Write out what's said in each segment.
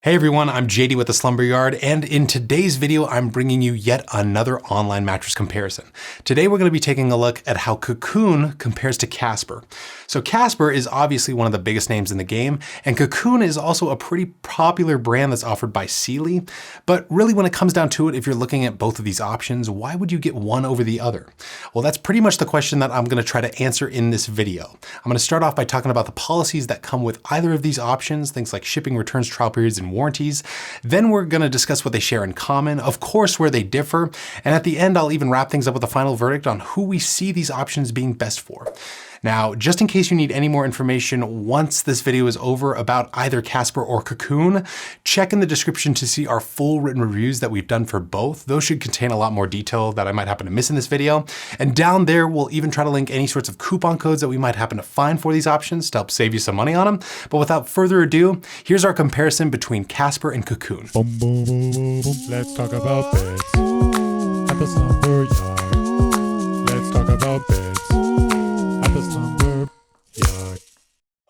Hey everyone, I'm JD with the Slumber Yard, and in today's video, I'm bringing you yet another online mattress comparison. Today, we're going to be taking a look at how Cocoon compares to Casper. So Casper is obviously one of the biggest names in the game, and Cocoon is also a pretty popular brand that's offered by Sealy. But really, when it comes down to it, if you're looking at both of these options, why would you get one over the other? Well, that's pretty much the question that I'm going to try to answer in this video. I'm going to start off by talking about the policies that come with either of these options, things like shipping, returns, trial periods, and warranties. Then we're going to discuss what they share in common, of course where they differ, and at the end I'll even wrap things up with a final verdict on who we see these options being best for. Now, just in case you need any more information once this video is over about either Casper or Cocoon, check in the description to see our full written reviews that we've done for both. Those should contain a lot more detail that I might happen to miss in this video. And down there, we'll even try to link any sorts of coupon codes that we might happen to find for these options to help save you some money on them. But without further ado, here's our comparison between Casper and Cocoon. Boom, boom, boom, boom, boom. Let's talk about beds at the Slumber Yard. Let's talk about beds at the Slumber Yard.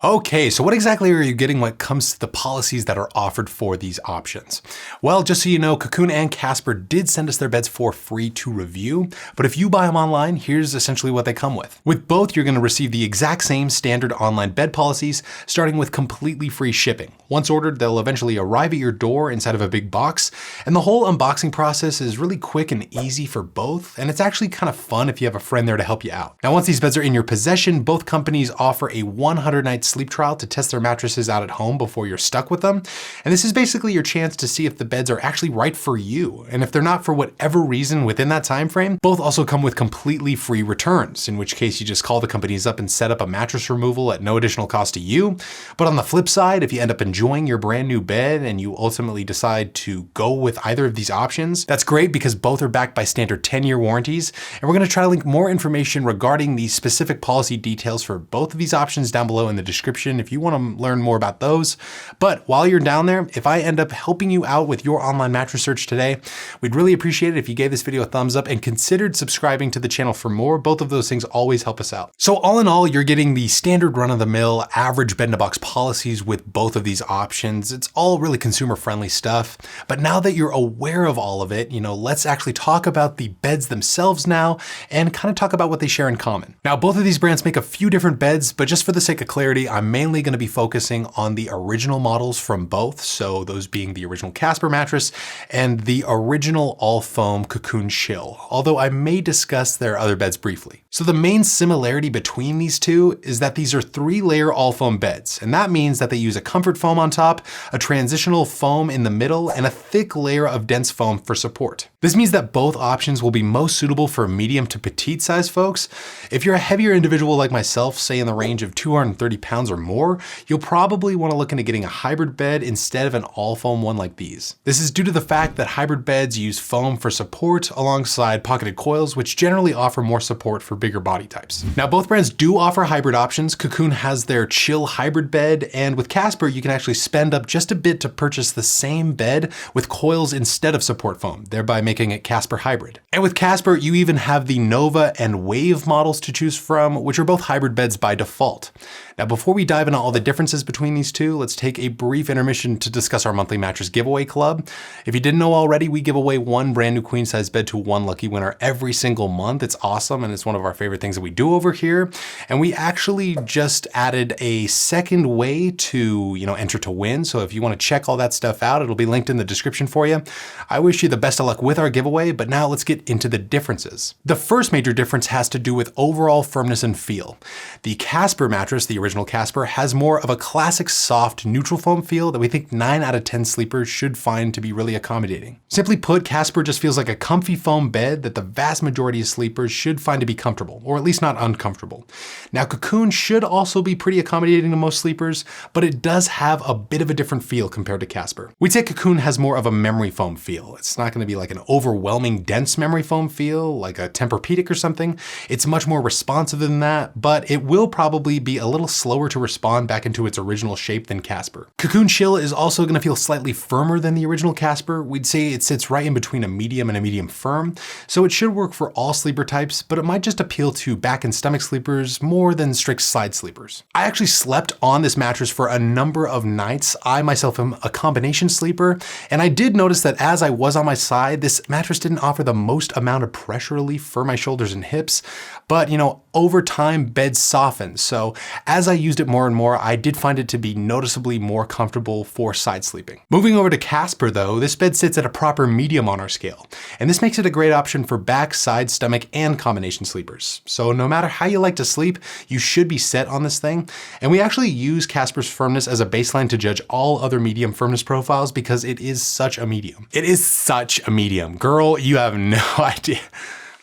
Okay, so what exactly are you getting when it comes to the policies that are offered for these options? Well, just so you know, Cocoon and Casper did send us their beds for free to review, but if you buy them online, here's essentially what they come with. With both, you're going to receive the exact same standard online bed policies, starting with completely free shipping. Once ordered, they'll eventually arrive at your door inside of a big box, and the whole unboxing process is really quick and easy for both, and it's actually kind of fun if you have a friend there to help you out. Now, once these beds are in your possession, both companies offer a 100-night sleep trial to test their mattresses out at home before you're stuck with them. And this is basically your chance to see if the beds are actually right for you. And if they're not for whatever reason within that time frame, both also come with completely free returns, in which case you just call the companies up and set up a mattress removal at no additional cost to you. But on the flip side, if you end up enjoying your brand new bed and you ultimately decide to go with either of these options, that's great because both are backed by standard 10-year warranties. And we're going to try to link more information regarding the specific policy details for both of these options down below in the description if you want to learn more about those. But while you're down there, if I end up helping you out with your online mattress search today, we'd really appreciate it if you gave this video a thumbs up and considered subscribing to the channel for more. Both of those things always help us out. So all in all, you're getting the standard run-of-the-mill average bed-in-a-box policies with both of these options. It's all really consumer-friendly stuff. But now that you're aware of all of it, let's actually talk about the beds themselves now and kind of talk about what they share in common. Now, both of these brands make a few different beds, but just for the sake of clarity, I'm mainly going to be focusing on the original models from both. So those being the original Casper mattress and the original all foam Cocoon Chill, although I may discuss their other beds briefly. So the main similarity between these two is that these are 3-layer all foam beds. And that means that they use a comfort foam on top, a transitional foam in the middle, and a thick layer of dense foam for support. This means that both options will be most suitable for medium to petite size folks. If you're a heavier individual like myself, say in the range of 230 pounds or more, you'll probably want to look into getting a hybrid bed instead of an all foam one like these. This is due to the fact that hybrid beds use foam for support alongside pocketed coils, which generally offer more support for bigger body types. Now, both brands do offer hybrid options. Cocoon has their Chill hybrid bed, and with Casper, you can actually spend up just a bit to purchase the same bed with coils instead of support foam, thereby making it Casper hybrid. And with Casper, you even have the Nova and Wave models to choose from, which are both hybrid beds by default. Now, before we dive into all the differences between these two, let's take a brief intermission to discuss our monthly mattress giveaway club. If you didn't know already, we give away one brand new queen size bed to one lucky winner every single month. It's awesome, and it's one of our favorite things that we do over here. And we actually just added a second way to, enter to win. So if you want to check all that stuff out, it'll be linked in the description for you. I wish you the best of luck with our giveaway, but now let's get into the differences. The first major difference has to do with overall firmness and feel. The Casper mattress, the original Casper, has more of a classic soft neutral foam feel that we think 9 out of 10 sleepers should find to be really accommodating. Simply put, Casper just feels like a comfy foam bed that the vast majority of sleepers should find to be comfortable, or at least not uncomfortable. Now, Cocoon should also be pretty accommodating to most sleepers, but it does have a bit of a different feel compared to Casper. We'd say Cocoon has more of a memory foam feel. It's not going to be like an overwhelming dense memory foam feel like a Tempur-Pedic or something. It's much more responsive than that, but it will probably be a little slower to respond back into its original shape than Casper. Cocoon Chill is also going to feel slightly firmer than the original Casper. We'd say it sits right in between a medium and a medium firm, so it should work for all sleeper types, but it might just appeal to back and stomach sleepers more than strict side sleepers. I actually slept on this mattress for a number of nights. I myself am a combination sleeper, and I did notice that as I was on my side, this mattress didn't offer the most amount of pressure relief for my shoulders and hips, but over time, beds softened. So as I used it more and more, I did find it to be noticeably more comfortable for side sleeping. Moving over to Casper though, this bed sits at a proper medium on our scale, and this makes it a great option for back, side, stomach, and combination sleepers. So no matter how you like to sleep, you should be set on this thing. And we actually use Casper's Firmness as a baseline to judge all other medium firmness profiles because it is such a medium. It is such a medium. Girl, you have no idea.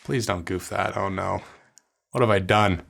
Please don't goof that. Oh no. What have I done?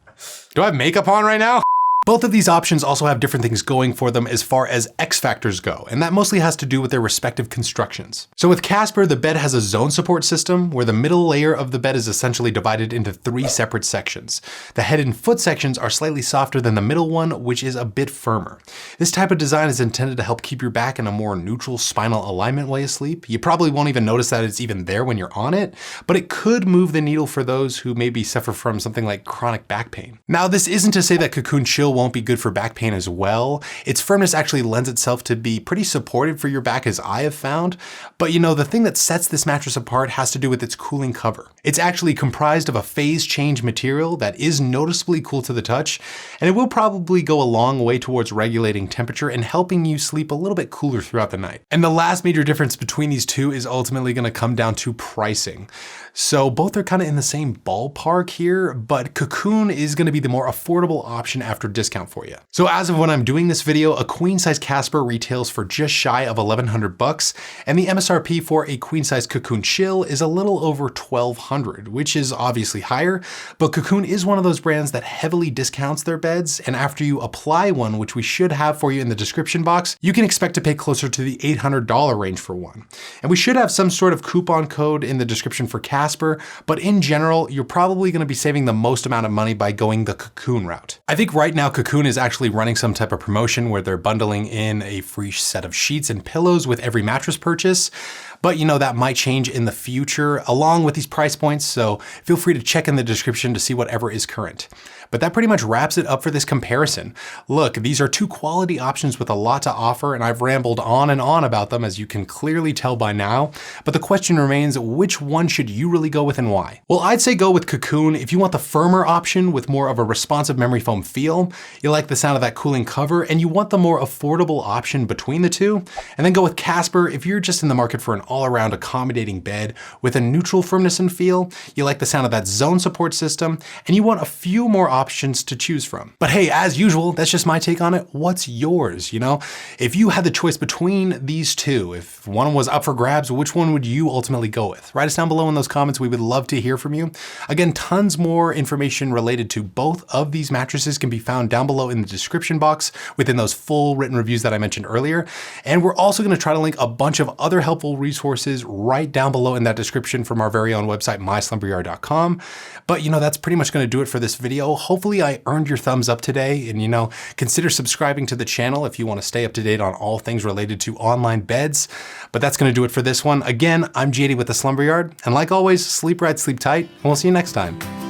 Do I have makeup on right now? Both of these options also have different things going for them as far as X factors go, and that mostly has to do with their respective constructions. So with Casper, the bed has a zone support system where the middle layer of the bed is essentially divided into 3 separate sections. The head and foot sections are slightly softer than the middle one, which is a bit firmer. This type of design is intended to help keep your back in a more neutral spinal alignment while you sleep. You probably won't even notice that it's even there when you're on it, but it could move the needle for those who maybe suffer from something like chronic back pain. Now, this isn't to say that Cocoon Chill won't be good for back pain as well. Its firmness actually lends itself to be pretty supportive for your back, as I have found. But the thing that sets this mattress apart has to do with its cooling cover. It's actually comprised of a phase change material that is noticeably cool to the touch, and it will probably go a long way towards regulating temperature and helping you sleep a little bit cooler throughout the night. And the last major difference between these two is ultimately going to come down to pricing. So both are kind of in the same ballpark here, but Cocoon is going to be the more affordable option after discount for you. So as of when I'm doing this video, a queen size Casper retails for just shy of $1,100, and the MSRP for a queen size Cocoon Chill is a little over $1,200, which is obviously higher, but Cocoon is one of those brands that heavily discounts their beds, and after you apply one, which we should have for you in the description box, you can expect to pay closer to the $800 range for one. And we should have some sort of coupon code in the description for Casper, but in general, you're probably going to be saving the most amount of money by going the Cocoon route. I think right now Cocoon is actually running some type of promotion where they're bundling in a free set of sheets and pillows with every mattress purchase. But that might change in the future along with these price points, so feel free to check in the description to see whatever is current. But that pretty much wraps it up for this comparison. Look, these are 2 quality options with a lot to offer, and I've rambled on and on about them, as you can clearly tell by now. But the question remains, which one should you really go with and why? Well, I'd say go with Cocoon if you want the firmer option with more of a responsive memory foam feel, you like the sound of that cooling cover, and you want the more affordable option between the two. And then go with Casper if you're just in the market for an all-around accommodating bed with a neutral firmness and feel, you like the sound of that zone support system, and you want a few more options to choose from. But hey, as usual, that's just my take on it. What's yours? If you had the choice between these two, if one was up for grabs, which one would you ultimately go with? Write us down below in those comments. We would love to hear from you. Again, tons more information related to both of these mattresses can be found down below in the description box within those full written reviews that I mentioned earlier. And we're also going to try to link a bunch of other helpful resources right down below in that description from our very own website, myslumberyard.com. But that's pretty much going to do it for this video. Hopefully I earned your thumbs up today, and consider subscribing to the channel if you want to stay up to date on all things related to online beds. But that's going to do it for this one. Again, I'm JD with the Slumber Yard, and like always, sleep right, sleep tight, and we'll see you next time.